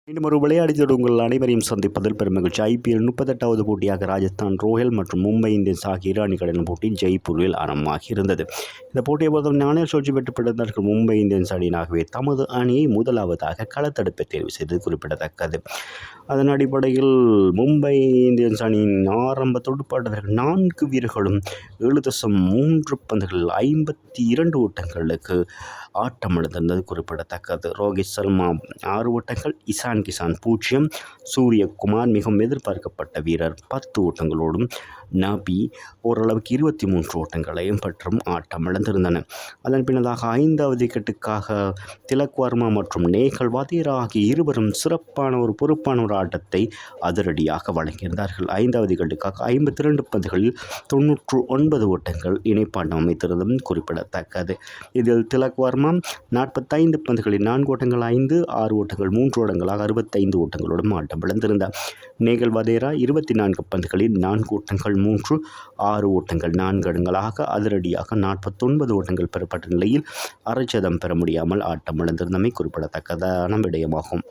மீண்டும் ஒரு விளையாடியோடு உங்கள் அனைவரையும் சந்திப்பதில் பெருமகிழ்ச்சி. ஐபிஎல் 38வது போட்டியாக ராஜஸ்தான் ராயல் மற்றும் மும்பை இந்தியன்ஸ் ஆகிய இரு அணிகளின் போட்டி ஜெய்ப்பூரில் ஆரம்பமாகி இருந்தது. இந்த போட்டியை பொறுத்தவரை நாணய சுழற்சி வெற்றி பெற்றதற்கு மும்பை இந்தியன்ஸ் அணியினாகவே தமது அணியை முதலாவதாக களத்தடுப்பை தேர்வு செய்தது குறிப்பிடத்தக்கது. அதன் அடிப்படையில் மும்பை இந்தியன்ஸ் அணியின் ஆரம்ப துடுப்பாட்ட வீரர்கள் 4 வீரர்களும் 7.3 பந்துகளில் 52 ஓட்டங்களுக்கு ஆட்டமிழந்திருந்தது குறிப்பிடத்தக்கது. ரோஹித் சர்மா 6 ஓட்டங்கள், இசான் கிசான் 0, சூரியகுமார் மிகவும் எதிர்பார்க்கப்பட்ட வீரர் 10 ஓட்டங்களோடும், நபி ஓரளவுக்கு 23 ஓட்டங்களையும் பெற்றும் ஆட்டமிழந்திருந்தன. அதன் பின்னதாக 5வது விக்கெட்டுக்காக திலக் வர்மா மற்றும் நேகல் வதேரா ஆகிய இருவரும் சிறப்பான ஒரு பொறுப்பான ஒரு ஆட்டத்தை அதிரடியாக வழங்கியிருந்தார்கள். 5வது விக்கெட்டுக்காக 52 பந்துகளில் 99 ஓட்டங்கள் இணைப்பாட்டம் அமைத்திருந்ததும் குறிப்பிடத்தக்கது. இதில் திலக் வர்மா 45 பந்துகளில் 4 ஓட்டங்கள் 5, 6 ஓட்டங்கள் 3 ஓட்டங்களாக 65 ஓட்டங்களோடும் ஆட்டம் இழந்திருந்தார். நேகல் வதேரா 24 பந்துகளில் 4 ஓட்டங்கள் 3, 6 ஓட்டங்கள் 4 இடங்களாக அதிரடியாக 49 ஓட்டங்கள் பெறப்பட்ட நிலையில் அரைச்சதம் பெற முடியாமல் ஆட்டம் இழந்திருந்தமை குறிப்பிடத்தக்கதான விடயமாகும்.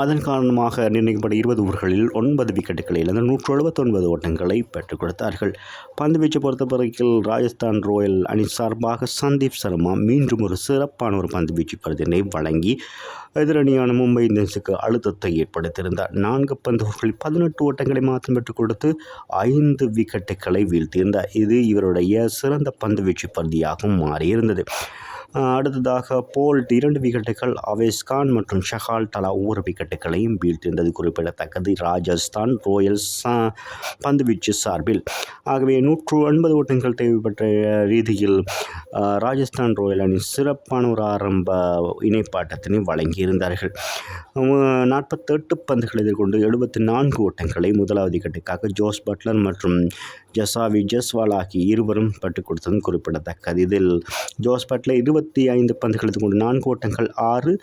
அதன் காரணமாக நிர்ணயிக்கப்பட்ட 20 ஓவர்களில் 9 விக்கெட்டுகளை இழந்து 179 ஓட்டங்களை பெற்றுக் கொடுத்தார்கள். பந்துவீச்சை பொறுத்தவரையில் ராஜஸ்தான் ராயல் அணி சார்பாக சந்தீப் சர்மா மீண்டும் ஒரு சிறப்பான ஒரு பந்துவீச்சு பரிதினை வழங்கி எதிரணியான மும்பை இந்தியன்ஸுக்கு அழுத்தத்தை ஏற்படுத்தியிருந்தார். 4 பந்துகளில் 18 ஓட்டங்களை மாற்றம் பெற்றுக் கொடுத்து 5 விக்கெட்டுகளை வீழ்த்தியிருந்தார். இது இவருடைய சிறந்த பந்துவீச்சு பரிதியாகவும் மாறியிருந்தது. அடுத்ததாக போல்ட் 2 விக்கெட்டுகள், அவேஸ் கான் மற்றும் ஷஹால் தலா ஒவ்வொரு விக்கெட்டுகளையும் வீழ்த்தியிருந்தது குறிப்பிடத்தக்கது ராஜஸ்தான் ராயல்ஸ் பந்துவீச்சு சார்பில். ஆகவே 109 ஓட்டங்கள் தேவைப்பட்ட ரீதியில் ராஜஸ்தான் ராயல் அணி சிறப்பான ஒரு ஆரம்ப இணைப்பாட்டத்தினை வழங்கியிருந்தார்கள். 48 பந்துகளை எதிர்கொண்டு 74 ஓட்டங்களை முதலாவது விக்கெட்டுக்காக ஜோஸ் பட்லர் மற்றும் ஜசாவி ஜஸ்வால் ஆகிய இருவரும் பெற்றுக் கொடுத்ததும் குறிப்பிடத்தக்கது. இதில் ஜோஸ் பட்லர் 25 பந்துகளை எதிர்கொண்டு 4 ஓட்டங்கள் 6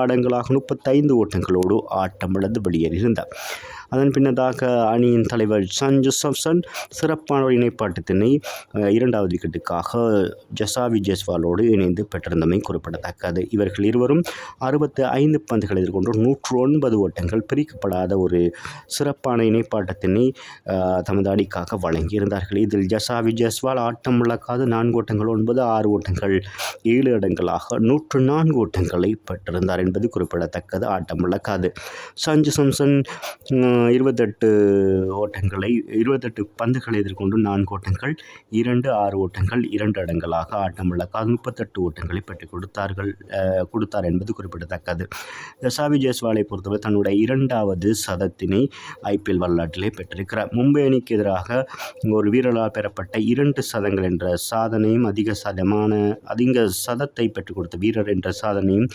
அடங்களாக 35 ஓட்டங்களோடு ஆட்டமிழந்து வெளியேறியிருந்தார். அதன் பின்னதாக அணியின் தலைவர் சஞ்சு சாம்சன் சிறப்பான ஒரு இணைப்பாட்டத்தினை 2வது விக்கெட்டுக்காக ஜசாவி ஜெய்ஸ்வாலோடு இணைந்து பெற்றிருந்தமை குறிப்பிடத்தக்கது. இவர்கள் இருவரும் 65 பந்துகளை எதிர்கொண்டு 109 ஓட்டங்கள் பிரிக்கப்படாத ஒரு சிறப்பான இணைப்பாட்டத்தினை தமது அணிக்காக வழங்கியிருந்தார்கள். இதில் ஜசாவி ஜெய்ஸ்வால் ஆட்டம் இழக்காது 4 ஓட்டங்கள் 9, 6 ஓட்டங்கள் 7 இடங்களாக 104 ஓட்டங்களை பெற்றிருந்தார் என்பது குறிப்பிடத்தக்கது. ஆட்டம் இழக்காது சஞ்சு சாம்சன் 28 பந்துகளை எதிர்கொண்டு 4 ஓட்டங்கள் 2, 6 ஓட்டங்கள் 2 இடங்களாக ஆட்டம் இழக்காது 38 ஓட்டங்களை பெற்றுக் கொடுத்தார் என்பது குறிப்பிடத்தக்கது. ஜசாவி ஜெய்ஸ்வாலை பொறுத்தவரை தன்னுடைய 2வது சதத்தினை ஐபிஎல் வரலாற்றிலே பெற்றிருக்கிறார். மும்பை அணிக்கு எதிராக ஒரு வீரரால் பெறப்பட்ட 2 சதங்கள் என்ற சாதனையும் அதிக சதத்தை பெற்றுக் கொடுத்த வீரர் என்ற சாதனையும்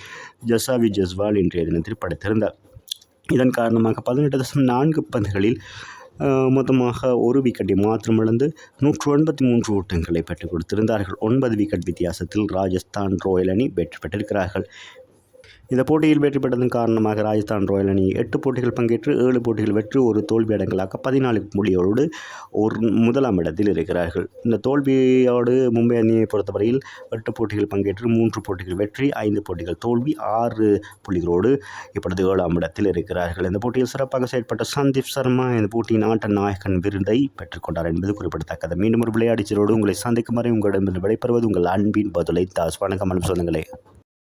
ஜசாவி ஜெய்ஸ்வால் இன்றைய தினத்தில் படைத்திருந்தார். இதன் காரணமாக 18.4 பந்துகளில் மொத்தமாக ஒரு விக்கெட்டை மாத்திரமிழந்து 183 ஓட்டங்களை பெற்றுக் கொடுத்திருந்தார்கள். 9 விக்கெட் வித்தியாசத்தில் ராஜஸ்தான் ராயல் அணி வெற்றி பெற்றிருக்கிறார்கள். இந்த போட்டியில் வெற்றி பெற்றதன் காரணமாக ராஜஸ்தான் ராயல் அணி 8 போட்டிகள் பங்கேற்று 7 போட்டிகள் வெற்றி, ஒரு தோல்வி அடங்கலாக 14 புள்ளியோடு முதலாம் இடத்தில் இருக்கிறார்கள். இந்த தோல்வியோடு மும்பை அணியை பொறுத்தவரையில் 8 போட்டிகள் பங்கேற்று 3 போட்டிகள் வெற்றி, 5 போட்டிகள் தோல்வி, 6 புள்ளிகளோடு இப்பொழுது 7ஆம் இடத்தில் இருக்கிறார்கள். இந்த போட்டியில் சிறப்பாக செயல்பட்ட சந்தீப் சர்மா இந்த போட்டியின் ஆட்ட நாயகன் விருதை பெற்றுக்கொண்டார் என்பது குறிப்பிடத்தக்கது. மீண்டும் ஒரு விளையாடிச்சரோடு உங்களை சந்திக்கும் வரை உங்களிடம் விடைபெறுவது உங்கள் அன்பின் பதுலை தாஸ். வணக்கம் சொந்தங்களே.